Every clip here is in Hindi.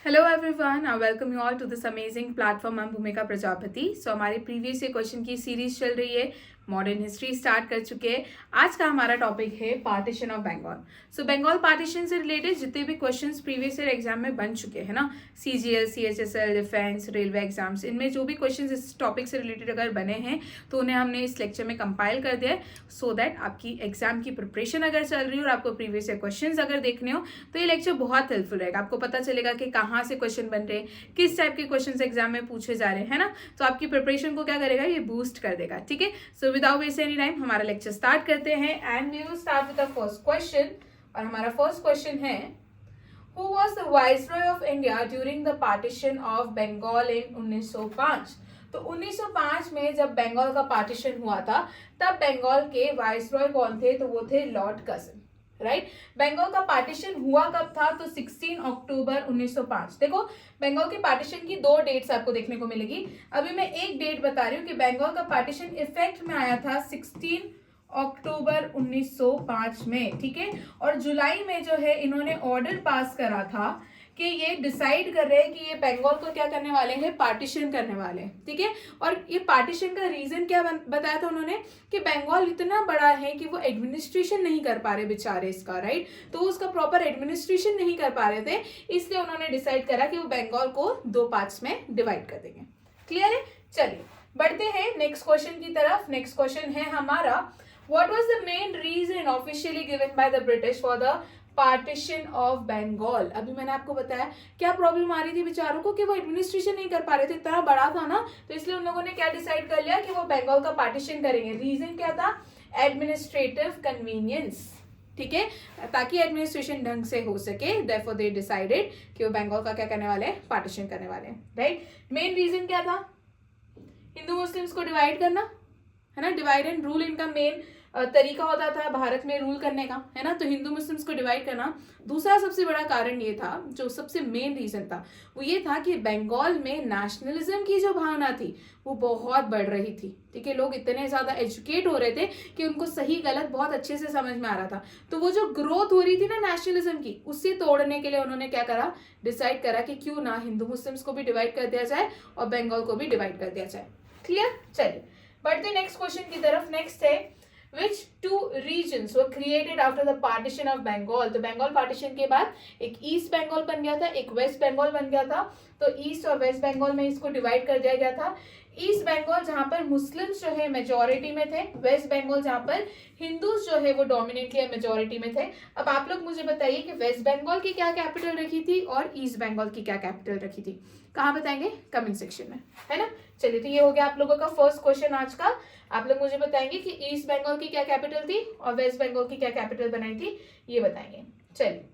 Hello everyone, I welcome you all to this amazing platform. I'm भूमिका प्रजापति. हमारी प्रीवियस क्वेश्चन की सीरीज चल रही है, मॉडर्न हिस्ट्री स्टार्ट कर चुके हैं. आज का हमारा टॉपिक है partition of Bengal. Bengal partition से रिलेटेड जितने भी क्वेश्चंस प्रीवियस ईयर एग्जाम में बन चुके हैं ना, CGL, CHSL, defence, railway exams, इनमें जो भी क्वेश्चंस इस टॉपिक से रिलेटेड अगर बने हैं तो उन्हें हमने इस लेक्चर में कंपाइल कर दिया है, सो दैट आपकी एग्जाम की प्रिपरेशन अगर चल रही है और आपको प्रीवियस ईयर क्वेश्चंस अगर देखने हो तो ये लेक्चर बहुत हेल्पफुल रहेगा. आपको पता चलेगा कि कहाँ से क्वेश्चन बन रहे हैं, किस टाइप के क्वेश्चन एग्जाम में पूछे जा रहे हैं, है ना. तो आपकी प्रिपरेशन को क्या करेगा, ये बूस्ट कर देगा. ठीक है, so without waste any time हमारा लेक्चर स्टार्ट करते हैं and we will start with the first question. और हमारा फर्स्ट क्वेश्चन है, who was the viceroy of India during the partition of Bengal in 1905. तो 1905 में जब बंगाल का पार्टीशन हुआ था तब बंगाल के वाइसरॉय कौन थे, तो वो थे लॉर्ड कर्जन. राइट. बंगाल का पार्टीशन हुआ कब था, तो 16 अक्टूबर 1905. देखो, बंगाल के पार्टीशन की दो डेट्स आपको देखने को मिलेगी. अभी मैं एक डेट बता रही हूँ कि बंगाल का पार्टीशन इफेक्ट में आया था 16 अक्टूबर 1905 में. ठीक है, और जुलाई में जो है इन्होंने ऑर्डर पास करा था कि ये डिसाइड कर रहे हैं कि ये बंगाल को क्या करने वाले हैं, पार्टीशन करने वाले हैं. ठीक है, और ये पार्टीशन का रीजन क्या बताया था उन्होंने, कि बंगाल इतना बड़ा है कि वो एडमिनिस्ट्रेशन नहीं कर पा रहे बेचारे इसका. राइट, तो उसका प्रॉपर एडमिनिस्ट्रेशन नहीं कर पा रहे थे, इसलिए उन्होंने डिसाइड करा कि वो बंगाल को दो पार्ट्स में डिवाइड कर देंगे. क्लियर है. चलिए बढ़ते हैं नेक्स्ट क्वेश्चन की तरफ. नेक्स्ट क्वेश्चन है हमारा, what was the main reason officially given by the British for the partition of Bengal. अभी मैंने आपको बताया क्या प्रॉब्लम आ रही थी बेचारों को, कि वो एडमिनिस्ट्रेशन नहीं कर पा रहे थे, इतना बड़ा था ना, तो इसलिए उन लोगों ने क्या डिसाइड कर लिया कि वो बंगाल का पार्टीशन करेंगे. रीजन क्या था, एडमिनिस्ट्रेटिव कन्वीनियंस. ठीक है, ताकि एडमिनिस्ट्रेशन ढंग से हो सके, देयरफॉर दे डिसाइडेड कि वो बंगाल का क्या करने वाले हैं, पार्टीशन करने वाले हैं. राइट. मेन रीजन क्या था, हिंदू मुस्लिम्स को डिवाइड करना, है ना. डिवाइड एंड रूल इनका मेन तरीका होता था भारत में रूल करने का, है ना. तो हिंदू मुस्लिम्स को डिवाइड करना. दूसरा सबसे बड़ा कारण ये था, जो सबसे मेन रीजन था, वो ये था कि बंगाल में नेशनलिज्म की जो भावना थी वो बहुत बढ़ रही थी. ठीक है, लोग इतने ज्यादा एजुकेट हो रहे थे कि उनको सही गलत बहुत अच्छे से समझ में आ रहा था. तो वो जो ग्रोथ हो रही थी ना नेशनलिज्म की, उससे तोड़ने के लिए उन्होंने क्या करा, डिसाइड करा कि क्यों ना हिंदू मुस्लिम्स को भी डिवाइड कर दिया जाए और बंगाल को भी डिवाइड कर दिया जाए. क्लियर. चलिए बढ़ते नेक्स्ट क्वेश्चन की तरफ. नेक्स्ट है, Which two regions were created after the partition of Bengal. तो बंगाल पार्टीशन के बाद एक ईस्ट बंगाल बन गया था, एक वेस्ट बंगाल बन गया था. तो ईस्ट और वेस्ट बंगाल में इसको डिवाइड कर दिया गया था. ईस्ट बंगाल जहां पर मुस्लिम्स जो है मेजोरिटी में थे, वेस्ट बंगाल जहां पर हिंदूज जो है वो डोमिनेटली मेजोरिटी में थे. अब आप लोग मुझे बताइए कि वेस्ट बंगाल की क्या कैपिटल रखी थी और ईस्ट बंगाल की क्या कैपिटल रखी थी. कहाँ बताएंगे, कमेंट सेक्शन में, है ना. चलिए, तो ये हो गया आप लोगों का फर्स्ट क्वेश्चन आज का. आप लोग मुझे बताएंगे कि ईस्ट बंगाल की क्या कैपिटल थी और वेस्ट बंगाल की क्या कैपिटल बनाई थी, ये बताएंगे. चलिए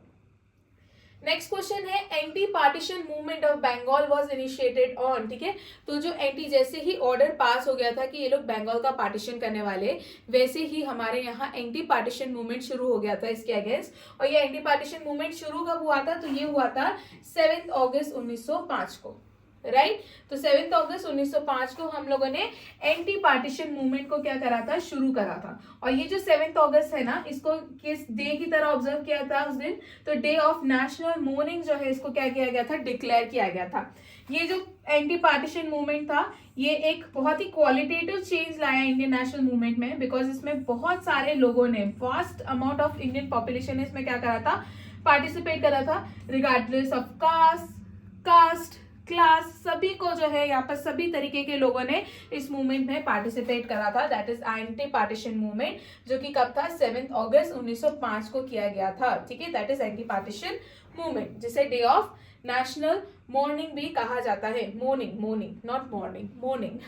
नेक्स्ट क्वेश्चन है, anti partition movement of Bengal was initiated on. ठीक है, तो जो एंटी, जैसे ही ऑर्डर पास हो गया था कि ये लोग बंगाल का पार्टीशन करने वाले, वैसे ही हमारे यहाँ एंटी पार्टीशन मूवमेंट शुरू हो गया था इसके अगेंस्ट. और ये एंटी पार्टीशन मूवमेंट शुरू कब हुआ था, तो ये हुआ था 7 अगस्त 1905 को. राइट. तो 7 अगस्त 1905 को हम लोगों ने एंटी पार्टीशन मूवमेंट को क्या करा था, शुरू करा था. और ये जो 7 अगस्त है ना, इसको किस डे की तरह ऑब्जर्व किया था उस दिन, तो डे ऑफ नेशनल मॉर्निंग जो है इसको क्या किया गया था, डिक्लेयर किया गया था. ये जो एंटी पार्टीशन मूवमेंट था, ये एक बहुत ही क्वालिटेटिव चेंज लाया इंडियन नेशनल मूवमेंट में, बिकॉज इसमें बहुत सारे लोगों ने, vast amount of Indian population ने इसमें क्या करा था, पार्टिसिपेट करा था, रिगार्डलेस ऑफ कास्ट, क्लास, सभी को जो है यहाँ पर सभी तरीके के लोगों ने इस मूवमेंट में पार्टिसिपेट करा था. That is anti partition movement, जो कि कब था, 7 अगस्त 1905 को किया गया था. ठीक है, that is anti partition movement, जिसे डे ऑफ नेशनल मॉर्निंग भी कहा जाता है. Mourning not morning, mourning.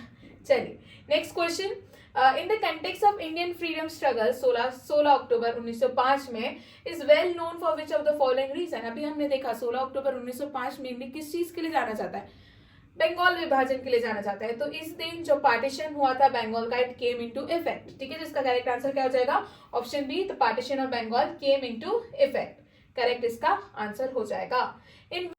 चलिए next question, in the context of Indian freedom struggle 16 October 1905 में is well known for which of the following reason. अभी हमने देखा 16 अक्टूबर 1905 में इंडिया किस चीज के लिए जाना चाहता है, बंगाल विभाजन के लिए जाना चाहता है. तो इस दिन जो पार्टीशन हुआ था बंगाल का, इट केम इनटू इफेक्ट. ठीक है, जिसका करेक्ट आंसर क्या हो जाएगा, option B, the partition of Bengal came into effect. Correct इसका आंसर हो जाएगा. इन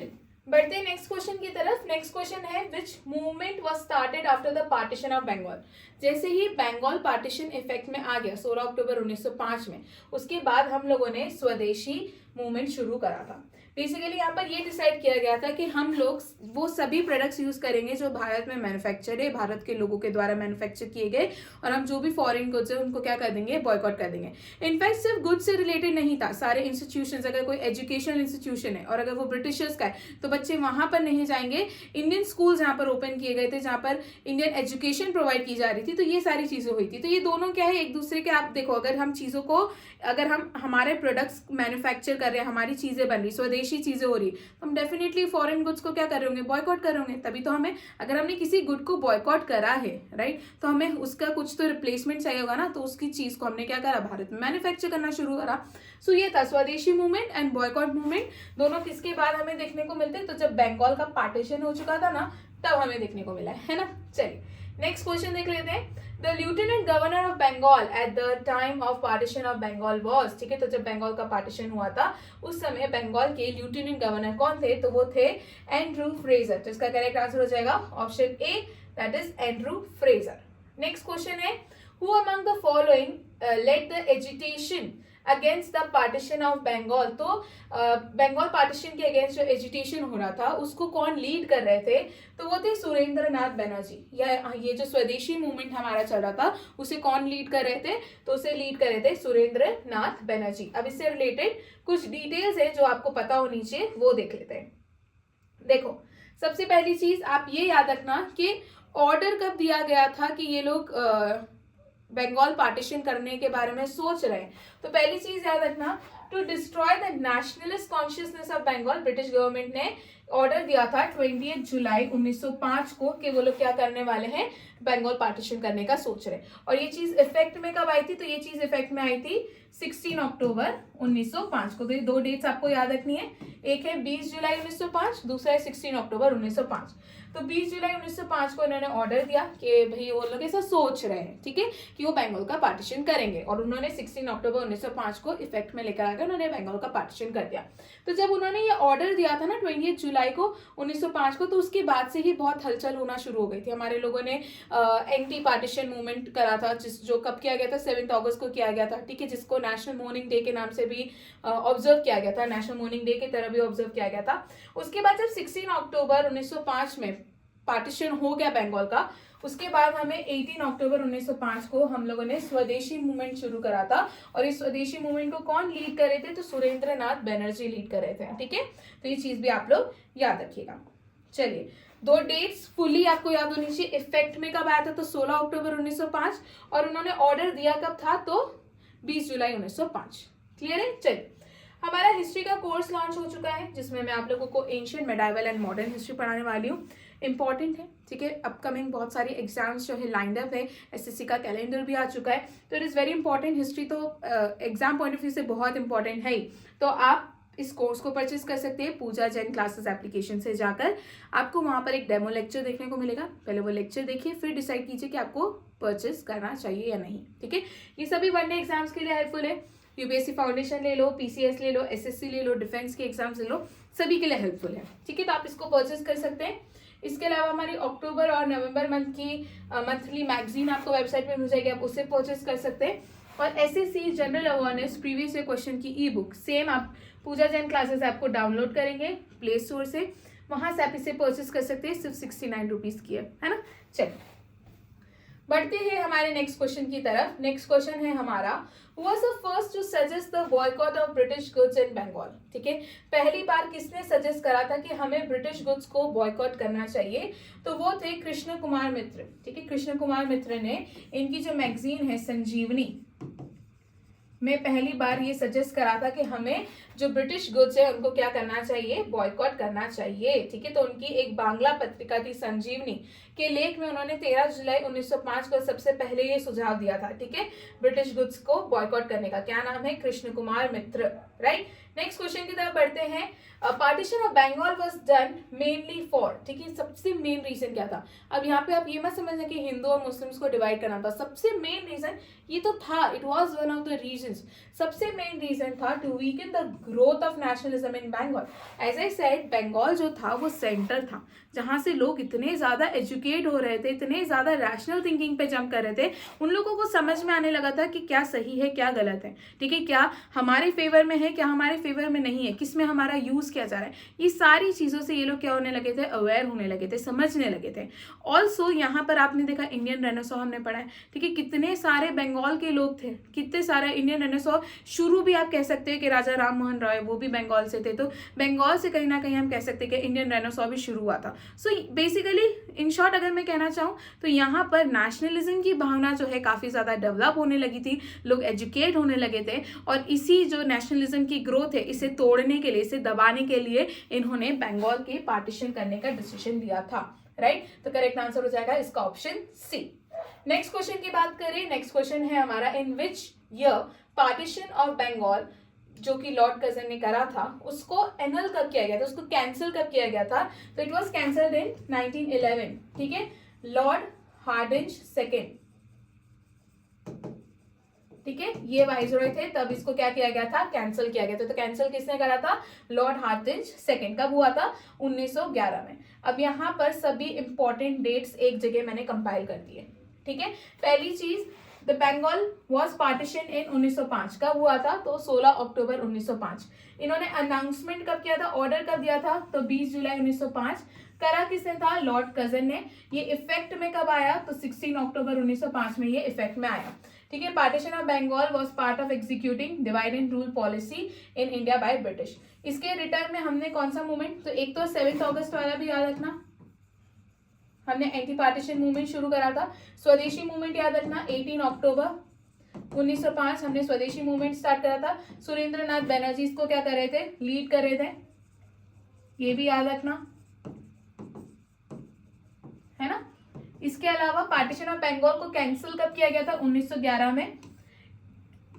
बढ़ते नेक्स्ट क्वेश्चन की तरफ. नेक्स्ट क्वेश्चन है, which movement was started after the partition of Bengal. जैसे ही बंगाल पार्टीशन इफेक्ट में आ गया 16 अक्टूबर 1905 में, उसके बाद हम लोगों ने स्वदेशी मूवमेंट शुरू करा था. बेसिकली यहाँ पर ये डिसाइड किया गया था कि हम लोग वो सभी प्रोडक्ट्स यूज करेंगे जो भारत में मैन्युफैक्चर है, भारत के लोगों के द्वारा मैन्युफैक्चर किए गए, और हम जो भी फॉरेन गुड्स है उनको क्या कर देंगे, बॉयकॉट कर देंगे। इनफैक्ट सिर्फ गुड्स से रिलेटेड नहीं था, सारे इंस्टीट्यूशंस, अगर कोई एजुकेशनल इंस्टीट्यूशन है और अगर वो ब्रिटिशर्स का है तो बच्चे वहां पर नहीं जाएंगे। इंडियन स्कूल्स यहाँ पर ओपन किए गए थे जहाँ पर इंडियन एजुकेशन प्रोवाइड की जा रही थी, तो ये सारी चीजें हुई थी। तो ये दोनों क्या है, एक दूसरे के, आप देखो अगर हम चीजों को, अगर हम हमारे प्रोडक्ट्स मैन्युफैक्चर कर रहे हैं, हमारी चीजें बन रही, स्वदेशी चीजें हो रही, तो हम डेफिनेटली फॉरेन गुड्स को क्या कर रहे होंगे, बॉयकॉट कर रहे होंगे। तभी तो हमें, अगर हमने किसी गुड को बॉयकॉट करा है, राइट, तो हमें उसका कुछ तो रिप्लेसमेंट चाहिए होगा ना, तो उसकी चीज को हमने क्या करा, भारत में मैन्युफैक्चर करना शुरू करा। सो ये था स्वदेशी मूवमेंट एंड बॉयकॉट मूवमेंट, दोनों किसके बाद हमें देखने को मिलते हैं, तो जब बंगाल का पार्टीशन हो चुका था ना, तब हमें देखने को मिला है ना। चलिए नेक्स्ट क्वेश्चन देख लेते हैं। The lieutenant governor of Bengal at the time of partition of Bengal was, ठीक है, तो जब बंगाल का पार्टीशन हुआ था उस समय बंगाल के लिeutenant गवर्नर कौन थे, तो वो थे एंड्रू फ्रेजर। तो इसका करेक्ट आंसर हो जाएगा option A, that is Andrew Fraser. Next question है, who among the following led the agitation against the partition of Bengal. तो बंगाल पार्टीशन के अगेंस्ट जो एजिटेशन हो रहा था उसको कौन लीड कर रहे थे, तो वो थे सुरेंद्र नाथ बनर्जी। या ये जो स्वदेशी मूवमेंट हमारा चल रहा था उसे कौन लीड कर रहे थे, तो उसे लीड कर रहे थे सुरेंद्र नाथ बनर्जी। अब इससे रिलेटेड कुछ डिटेल्स है जो आपको पता होनी चाहिए, वो देख लेते हैं। देखो सबसे पहली चीज आप ये याद रखना कि ऑर्डर कब दिया गया था कि ये लोग बंगाल पार्टीशन करने के बारे में सोच रहे हैं। तो पहली चीज याद रखना, to destroy the nationalist consciousness of Bengal, British government ने ऑर्डर दिया था 20 जुलाई 1905 को कि वो लोग क्या करने वाले हैं, बंगाल पार्टीशन करने का सोच रहे हैं। और ये चीज इफेक्ट में कब आई थी, तो ये चीज इफेक्ट में आई थी 16 अक्टूबर 1905 को। तो ये दो डेट्स आपको याद रखनी है, एक है 20 जुलाई 1905, दूसरा है 16 अक्टूबर 1905। तो 20 जुलाई 1905 को इन्होंने ऑर्डर दिया कि भाई वो लोग ऐसा सोच रहे हैं, ठीक है, कि वो बंगाल का पार्टीशन करेंगे, और उन्होंने 16 अक्टूबर 1905 को इफेक्ट में लेकर आकर उन्होंने बंगाल का पार्टीशन कर दिया। तो जब उन्होंने ये ऑर्डर दिया था ना 28 जुलाई को 1905 को, तो उसके बाद से ही बहुत हलचल होना शुरू हो गई थी। हमारे लोगों ने एंटी पार्टीशन मूवमेंट करा था, जो कब किया गया था, 7 अगस्त को किया गया था, ठीक है, जिसको नेशनल मॉर्निंग डे के नाम से भी ऑब्जर्व किया गया था, नेशनल मॉर्निंग डे की तरह भी ऑब्जर्व किया गया था। उसके बाद जब 16 अक्टूबर 1905 में पार्टीशन हो गया बंगाल का, उसके बाद हमें 18 अक्टूबर 1905 को हम लोगों ने स्वदेशी मूवमेंट शुरू करा था। और इस स्वदेशी मूवमेंट को कौन लीड कर रहे थे, तो सुरेंद्र नाथ बनर्जी लीड कर रहे थे, ठीक है। तो ये चीज भी आप लोग याद रखिएगा। चलिए दो डेट्स फुली आपको याद होनी चाहिए। इफेक्ट में कब आया था, तो 16 अक्टूबर 1905, और उन्होंने ऑर्डर दिया कब था, तो 20 जुलाई 1905। क्लियर है। चलिए हमारा हिस्ट्री का कोर्स लॉन्च हो चुका है, जिसमें मैं आप लोगों को ancient, medieval and modern history पढ़ाने वाली हूँ। इंपॉर्टेंट है, ठीक है, अपकमिंग बहुत सारी एग्जाम्स जो है लाइंड अप है, एसएससी का कैलेंडर भी आ चुका है, तो it is very important. History तो एग्जाम पॉइंट ऑफ व्यू से बहुत इंपॉर्टेंट है ही। तो आप इस कोर्स को परचेज कर सकते हैं पूजा जैन क्लासेस एप्लीकेशन से जाकर। आपको वहाँ पर एक डेमो लेक्चर देखने को मिलेगा, पहले वो लेक्चर देखिए, फिर डिसाइड कीजिए कि आपको परचेज करना चाहिए या नहीं, ठीक है। ये सभी वनडे एग्जाम्स के लिए हेल्पफुल है। यूपीएससी फाउंडेशन ले लो, पीसीएस ले लो, एसएससी ले लो, डिफेंस के एग्जाम्स ले लो, सभी के लिए हेल्पफुल है, ठीक है। तो आप इसको परचेज कर सकते हैं। इसके अलावा हमारी अक्टूबर और नवंबर मंथ की मंथली मैगजीन आपको वेबसाइट पे मिल जाएगी, आप उसे परचेज कर सकते हैं। और SSC general awareness previous year question की ई बुक सेम आप पूजा जैन क्लासेस ऐप को डाउनलोड करेंगे प्ले स्टोर से, वहां से आप इसे परचेज कर सकते हैं, सिर्फ 69 रुपीज की है ना। चलिए बढ़ते हैं हमारे नेक्स्ट क्वेश्चन की तरफ। नेक्स्ट क्वेश्चन है हमारा, was the first to suggest the boycott of British goods in Bengal, ठीक है। पहली बार किसने सजेस्ट करा था कि हमें ब्रिटिश गुड्स को बॉयकॉट करना चाहिए, तो वो थे कृष्ण कुमार मित्र, ठीक है। कृष्ण कुमार मित्र ने इनकी जो मैगजीन है संजीवनी में पहली बार ये सजेस्ट करा था कि हमें जो ब्रिटिश गुड्स है उनको क्या करना चाहिए, बॉयकॉट करना चाहिए, ठीक है। तो उनकी एक बांग्ला पत्रिका थी संजीवनी के लेख में उन्होंने 13 जुलाई 1905 को सबसे पहले ये सुझाव दिया था, ठीक है, ब्रिटिश गुड्स को बॉयकॉट करने का। क्या नाम है, Krishna Kumar Mitra, right. Next question की तरफ बढ़ते हैं। Partition of Bengal was done mainly for, ठीक है, सबसे मेन रीजन क्या था। अब यहाँ पे आप ये मत समझना कि हिंदू और मुस्लिम्स को डिवाइड करना था, सबसे मेन रीजन ये तो था, it was one of the reasons. सबसे मेन रीजन था to weaken the growth of nationalism in Bengal. As I said, Bengal जो था वो सेंटर था जहां से लोग इतने ज्यादा एजुकेट हो रहे थे, इतने ज्यादा रैशनल थिंकिंग पे जंप कर रहे थे, उन लोगों को समझ में आने लगा था कि क्या सही है क्या गलत है, ठीक है, क्या हमारे फेवर में है है क्या हमारे फेवर में नहीं है, किस में हमारा यूज किया जा रहा है, ये सारी चीजों से ये लोग क्या होने लगे थे, अवेयर होने लगे थे, समझने लगे थे। ऑल्सो यहाँ पर आपने देखा इंडियन रेनेसां हमने पढ़ा है, ठीक है, कितने सारे बंगाल के लोग थे, कितने सारे इंडियन रेनेसां शुरू भी आप कह सकते हैं कि राजा राम मोहन रॉय वो भी बंगाल से थे, तो बंगाल से कहीं ना कहीं हम कह सकते हैं कि इंडियन रेनेसां भी शुरू हुआ था। सो बेसिकली इन शॉर्ट अगर मैं कहना चाहूँ तो यहाँ पर नेशनलिज्म की भावना जो है काफ़ी ज़्यादा डेवलप होने लगी थी, लोग एजुकेट होने लगे थे, और इसी जो नेशनलिज्म की ग्रोथ है इसे तोड़ने के लिए, इसे दबाने के लिए इन्होंने बंगाल के पार्टीशन करने का डिसीजन लिया था, राइट। तो करेक्ट आंसर हो जाएगा इसका ऑप्शन सी। नेक्स्ट क्वेश्चन की बात करें, नेक्स्ट क्वेश्चन है हमारा, in which year partition of Bengal जो कि लॉर्ड कर्जन ने करा था उसको एनल कब किया गया था, उसको कैंसिल कब किया गया था, तो इट वाज कैंसल्ड इन 1911, ठीक है, लॉर्ड हार्डिंज सेकेंड, ठीक है, ये वाइसरॉय थे तब इसको क्या किया गया था, कैंसिल किया गया था। तो कैंसिल किसने करा था, लॉर्ड हार्डिंज सेकेंड, कब हुआ था, 1911 में। अब यहाँ पर सभी इंपॉर्टेंट डेट्स एक जगह मैंने कंपाइल कर दिए, ठीक है। पहली चीज, the Bengal was partition in 1905, कब हुआ था, तो 16 अक्टूबर 1905। इन्होंने अनाउंसमेंट कब किया था, ऑर्डर कब दिया था, तो 20 जुलाई 1905। करा किसने था, लॉर्ड कर्जन ने। ये इफेक्ट में कब आया, तो 16 अक्टूबर 1905 में ये इफेक्ट में आया, ठीक है। Partition of Bengal was part of executing divide and rule policy in India by British. इसके रिटर्न में हमने कौन सा मूवमेंट, तो एक तो 7 अगस्त वाला भी याद रखना, हमने एंटी पार्टीशन मूवमेंट शुरू करा था। स्वदेशी मूवमेंट याद रखना, 18 अक्टूबर 1905 हमने स्वदेशी मूवमेंट स्टार्ट करा था। सुरेंद्रनाथ बनर्जी इसको क्या कर रहे थे, लीड कर रहे थे, ये भी याद रखना, है ना। इसके अलावा पार्टीशन ऑफ बंगाल को कैंसिल कब किया गया था, 1911 में।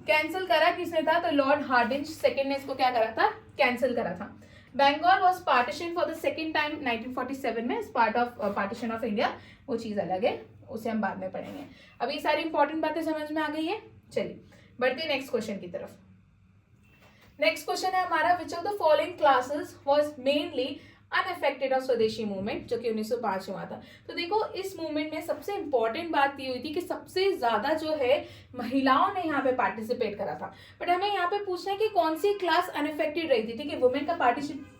कैंसिल करा किसने था, तो लॉर्ड हार्डिंज सेकेंड ने इसको क्या करा था, कैंसिल करा था। Bengal was partition for the second time 1947 में, part of partition of India, वो चीज अलग है, उसे हम बाद में पढ़ेंगे। अब ये सारी इंपॉर्टेंट बातें समझ में आ गई है। चलिए बढ़ते हैं नेक्स्ट क्वेश्चन की तरफ। नेक्स्ट क्वेश्चन है हमारा, विच of the following classes was mainly unaffected of स्वदेशी मूवमेंट, जो कि 1905 में हुआ था। तो देखो इस मूवमेंट में सबसे इंपॉर्टेंट बात ये हुई थी कि सबसे ज्यादा जो है महिलाओं ने यहाँ पे पार्टिसिपेट करा था। बट हमें यहाँ पे पूछना है कि कौन सी क्लास अनअफेक्टेड रही थी, ठीक है, वुमेन का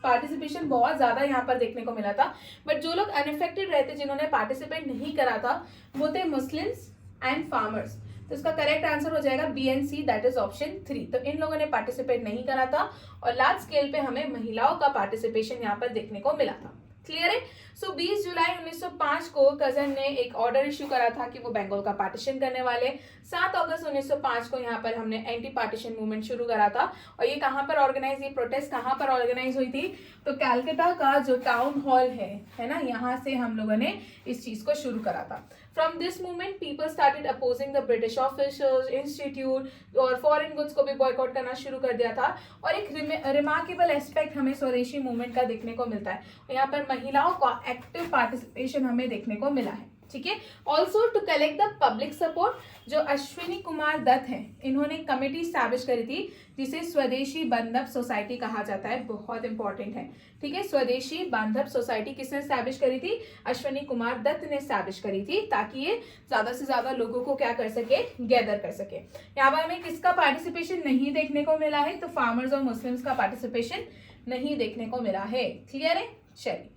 पार्टिसिपेशन बहुत ज्यादा यहाँ पर देखने को मिला था। बट जो लोग अनअफेक्टेड रहे थे, जिन्होंने पार्टिसिपेट नहीं करा था, वो थे मुस्लिम्स एंड फार्मर्स। तो इसका करेक्ट आंसर हो जाएगा B and C, that is option 3। तो इन लोगों ने पार्टिसिपेट नहीं करा था और लार्ज स्केल पे हमें महिलाओं का पार्टिसिपेशन यहाँ पर देखने को मिला था। क्लियर है। सो 20 जुलाई 1905 को कर्जन ने एक ऑर्डर इश्यू करा था कि वो बंगाल का पार्टीशन करने वाले। 7 अगस्त 1905 को यहाँ पर हमने एंटी पार्टीशन मूवमेंट शुरू करा था। और ये कहाँ पर ऑर्गेनाइज, ये प्रोटेस्ट कहाँ पर ऑर्गेनाइज हुई थी, तो कैलकाटा का जो टाउन हॉल है ना, यहाँ से हम लोगों ने इस चीज को शुरू करा था। From this movement, people started opposing the British officials, institute और फॉरेन गुड्स को भी बॉयकॉट करना शुरू कर दिया था। और एक रिमार्केबल एस्पेक्ट हमें स्वदेशी मूवमेंट का देखने को मिलता है, यहाँ पर महिलाओं का एक्टिव पार्टिसिपेशन हमें देखने को मिला है, ठीक है। Also to collect the public support, जो अश्विनी कुमार दत्त हैं, इन्होंने कमेटी स्टैब्लिश करी थी जिसे स्वदेशी बांधव सोसाइटी कहा जाता है, बहुत इंपॉर्टेंट है, ठीक है। स्वदेशी बांधव सोसाइटी किसने स्टैब्लिश करी थी, अश्विनी कुमार दत्त ने स्टैब्लिश करी थी, ताकि ये ज्यादा से ज्यादा लोगों को क्या कर सके, गैदर कर सके। यहाँ पर हमें किसका पार्टिसिपेशन नहीं देखने को मिला है, तो फार्मर्स और मुस्लिम्स का पार्टिसिपेशन नहीं देखने को मिला है। क्लियर है। चलिए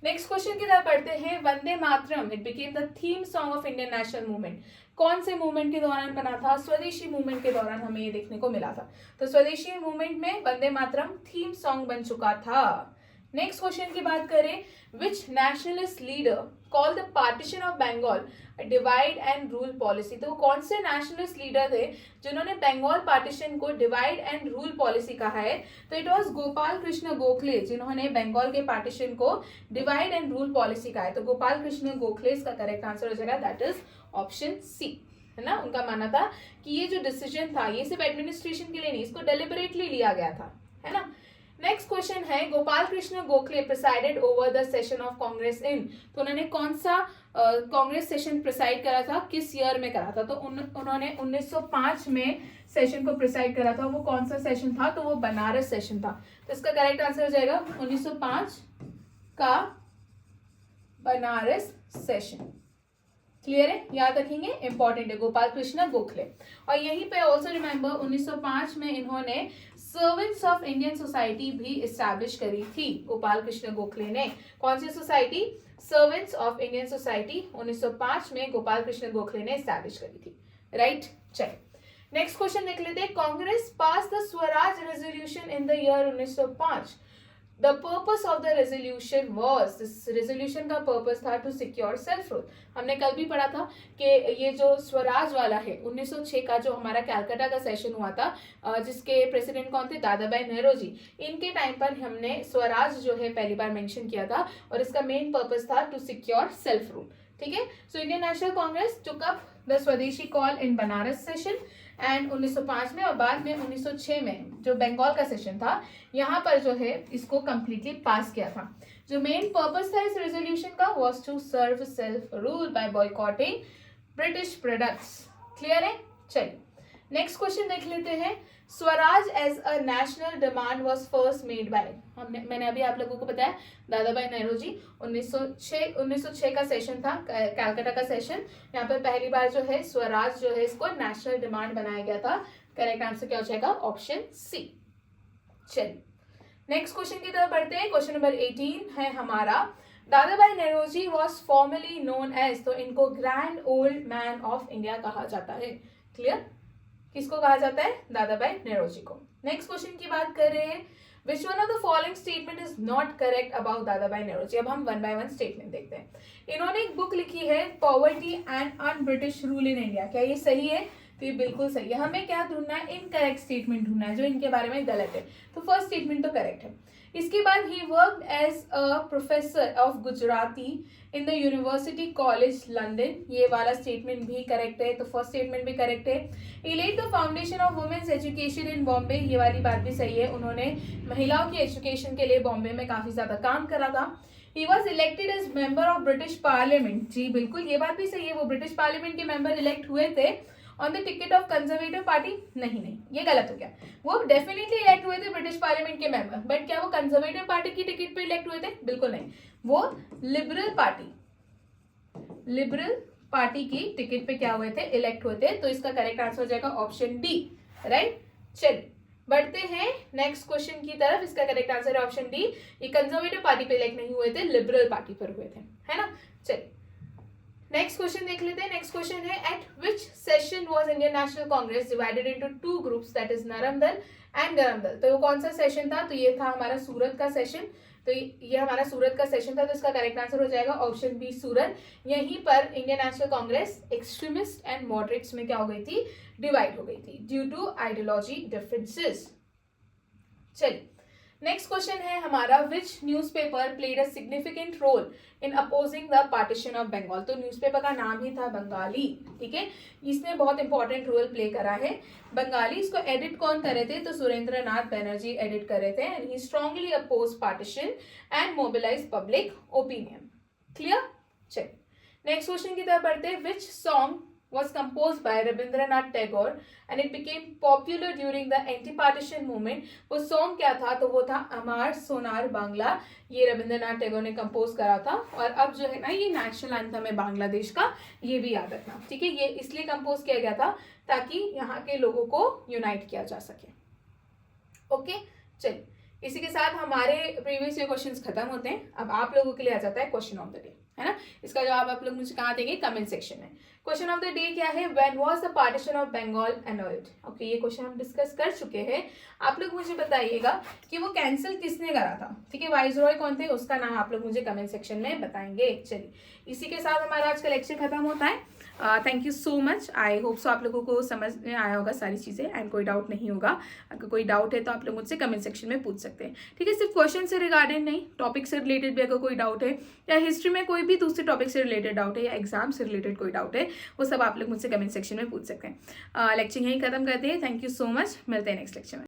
नेक्स्ट क्वेश्चन की तरफ पढ़ते हैं। Vande Mataram it became the theme song of Indian national movement, कौन से मूवमेंट के दौरान बना था, स्वदेशी मूवमेंट के दौरान हमें ये देखने को मिला था। तो स्वदेशी मूवमेंट में वंदे मातरम थीम सॉन्ग बन चुका था। नेक्स्ट क्वेश्चन की बात करें, which nationalist leader call the partition of Bengal divide and rule policy. तो कौन से नेशनलिस्ट लीडर थे जिन्होंने बंगाल पार्टीशन को डिवाइड एंड रूल पॉलिसी कहा है, तो इट वाज गोपाल कृष्ण गोखले, जिन्होंने बंगाल के पार्टीशन को डिवाइड एंड रूल पॉलिसी कहा है। तो गोपाल कृष्ण गोखले इसका करेक्ट आंसर हो जाएगा, दैट इज ऑप्शन सी, है ना। उनका मानना था कि ये जो डिसीजन था ये सिर्फ एडमिनिस्ट्रेशन के लिए नहीं, इसको डेलिबरेटली लिया गया था, है ना। नेक्स्ट क्वेश्चन है, Gopal Krishna Gokhale presided over the session of Congress in, तो उन्होंने कौन सा कांग्रेस सेशन प्रिसाइड करा था, किस ईयर में करा था, तो उन्होंने 1905 में सेशन को प्रिसाइड करा था। वो कौन सा सेशन था, तो वो बनारस सेशन था। तो इसका करेक्ट आंसर हो जाएगा 1905 का बनारस सेशन। क्लियर है, याद रखेंगे, इंपॉर्टेंट है, गोपाल कृष्ण गोखले। और यहीं पे ऑल्सो रिमेंबर 1905 में इन्होंने सर्वेंट्स ऑफ इंडियन सोसाइटी भी इस्टेब्लिश करी थी गोपाल कृष्ण गोखले ने। कौन सी society? Servants of Indian society 1905 में गोपाल कृष्ण गोखले ने इस्टेब्लिश करी थी। राइट, चलिए नेक्स्ट क्वेश्चन देख लेते हैं। Congress pass the swaraj resolution in the year 1905। The purpose of the resolution was, this resolution का पर्पस था टू सिक्योर सेल्फ रूल। हमने कल भी पढ़ा था कि ये जो स्वराज वाला है 1906 का जो हमारा कैलकाटा का सेशन हुआ था, जिसके प्रेसिडेंट कौन थे? दादा भाई नेहरू जी। इनके टाइम पर हमने स्वराज जो है पहली बार मेंशन किया था और इसका मेन पर्पस था टू सिक्योर सेल्फ रूल। ठीक है, so Indian national Congress took up the swadeshi call in Banaras session and 1905 में, और बाद में 1906 में जो बंगाल का सेशन था यहाँ पर जो है इसको कंप्लीटली पास किया था। जो मेन पर्पस था इस रेजोल्यूशन का was to serve self rule by boycotting British products. Clear है? चलिए नेक्स्ट क्वेश्चन देख लेते हैं। Swaraj as a national demand was first made by, मैंने अभी आप लोगों को बताया दादा भाई नेहरू जी। 1906 का सेशन था, कैलकाटा का सेशन। यहाँ पर पहली बार जो है स्वराज जो है इसको नेशनल डिमांड बनाया गया था। करेक्ट आंसर क्या हो जाएगा? Option C. चलिए नेक्स्ट क्वेश्चन की तरफ बढ़ते हैं। क्वेश्चन नंबर 18 है हमारा। दादा भाई Nehru ji was formally known as, तो इनको grand old man of India कहा जाता है। क्लियर? किसको कहा जाता है? दादा भाई नेहरू जी को। नेक्स्ट क्वेश्चन की बात कर रहे हैं। Which one of the following statement is not correct about दादा भाई नेहरू जी। अब हम वन बाय वन स्टेटमेंट देखते हैं। इन्होंने एक बुक लिखी है poverty and un British rule in India. क्या ये सही है? तो ये बिल्कुल सही है। हमें क्या ढूंढना है? इनकरेक्ट स्टेटमेंट ढूंढना है जो इनके बारे में गलत है। तो फर्स्ट स्टेटमेंट तो करेक्ट है। इसके बाद ही worked as a professor of Gujarati in the university college London. ये वाला स्टेटमेंट भी करेक्ट है। तो फर्स्ट स्टेटमेंट भी करेक्ट है। He laid the foundation of women's education in Bombay. ये वाली बात भी सही है। उन्होंने महिलाओं की एजुकेशन के लिए बॉम्बे में काफी ज्यादा काम करा था। He was elected as member of British parliament. जी बिल्कुल, ये बात भी सही है। वो ब्रिटिश पार्लियामेंट के मेंबर इलेक्ट हुए थे on the ticket of conservative party. नहीं, ये गलत हो गया। वो डेफिनेटली इलेक्ट हुए थे ब्रिटिश पार्लियामेंट के मेंबर, बट क्या वो कंजर्वेटिव पार्टी की टिकट पे इलेक्ट हुए थे? बिल्कुल नहीं। वो लिबरल पार्टी की टिकट पे क्या हुए थे? इलेक्ट हुए थे। तो इसका करेक्ट आंसर हो जाएगा ऑप्शन डी। राइट, चलिए बढ़ते हैं नेक्स्ट क्वेश्चन की तरफ। इसका करेक्ट आंसर है ऑप्शन डी। ये कंजर्वेटिव पार्टी पे इलेक्ट नहीं हुए थे, लिबरल पार्टी पर हुए थे, है ना। चलिए नेक्स्ट क्वेश्चन देख लेते हैं। नेक्स्ट क्वेश्चन है eight which session was Indian national Congress divided into two groups, that is नरम दल एंड गरम दल। तो वो कौन सा सेशन था? तो ये था हमारा सूरत का सेशन। तो ये हमारा सूरत का सेशन था। तो इसका करेक्ट आंसर हो जाएगा ऑप्शन बी सूरत। यहीं पर Indian national Congress extremist and moderates में क्या हो गई थी? डिवाइड हो गई थी ड्यू टू आइडियोलॉजी डिफरेंसेस। चलिए नेक्स्ट क्वेश्चन है हमारा। Which newspaper played a significant role in opposing the partition of Bengal. तो न्यूज़पेपर का नाम ही था बंगाली। ठीक है, इसने बहुत इंपॉर्टेंट रोल प्ले करा है। बंगाली, इसको एडिट कौन कर रहे थे? तो सुरेंद्र नाथ बनर्जी एडिट कर रहे थे। And he strongly oppose partition and mobilise public opinion. Clear? चलिए नेक्स्ट क्वेश्चन की तरफ बढ़ते हैं। Which song was composed by Rabindranath Tagore and it became popular during the anti-partition movement। वो सॉन्ग क्या था? तो वो था अमार सोनार बांग्ला। ये रविंद्रनाथ टैगोर ने कंपोज करा था। और अब जो है ना ये नेशनल एंथम है बांग्लादेश का, ये भी याद रखना। ठीक है, ये इसलिए कंपोज किया गया था ताकि यहाँ के लोगों को यूनाइट किया जा सके। ओके, चलिए इसी के साथ हमारे प्रीवियस ईयर क्वेश्चंस खत्म होते हैं। अब आप लोगों के लिए आ जाता है क्वेश्चन ऑफ द डे, है ना। इसका जवाब आप लोग मुझे कहाँ देंगे? कमेंट सेक्शन में। क्वेश्चन ऑफ द डे क्या है? When was the partition of Bengal annulled. Okay, ये क्वेश्चन हम डिस्कस कर चुके हैं। आप लोग मुझे बताइएगा कि वो कैंसिल किसने करा था। ठीक है, वाइसरॉय कौन थे, उसका नाम आप लोग मुझे कमेंट सेक्शन में बताएंगे। चलिए इसी के साथ हमारा आज का लेक्चर खत्म होता है। Thank you so much. I hope so आप लोगों को समझ में आया होगा सारी चीज़ें एंड कोई डाउट नहीं होगा। अगर कोई डाउट है तो आप लोग मुझसे कमेंट सेक्शन में पूछ सकते हैं। ठीक है, सिर्फ क्वेश्चन से रिगार्डिंग नहीं, टॉपिक से रिलेटेड भी अगर कोई डाउट है या हिस्ट्री में कोई भी दूसरे टॉपिक से रिलेटेड डाउट है या एग्जाम से रिलेटेड कोई डाउट है, वो सब आप लोग मुझसे कमेंट सेक्शन में पूछ सकते हैं। लेक्चर यहीं खत्म करते हैं। थैंक यू सो मच, मिलते हैं नेक्स्ट लेक्चर में।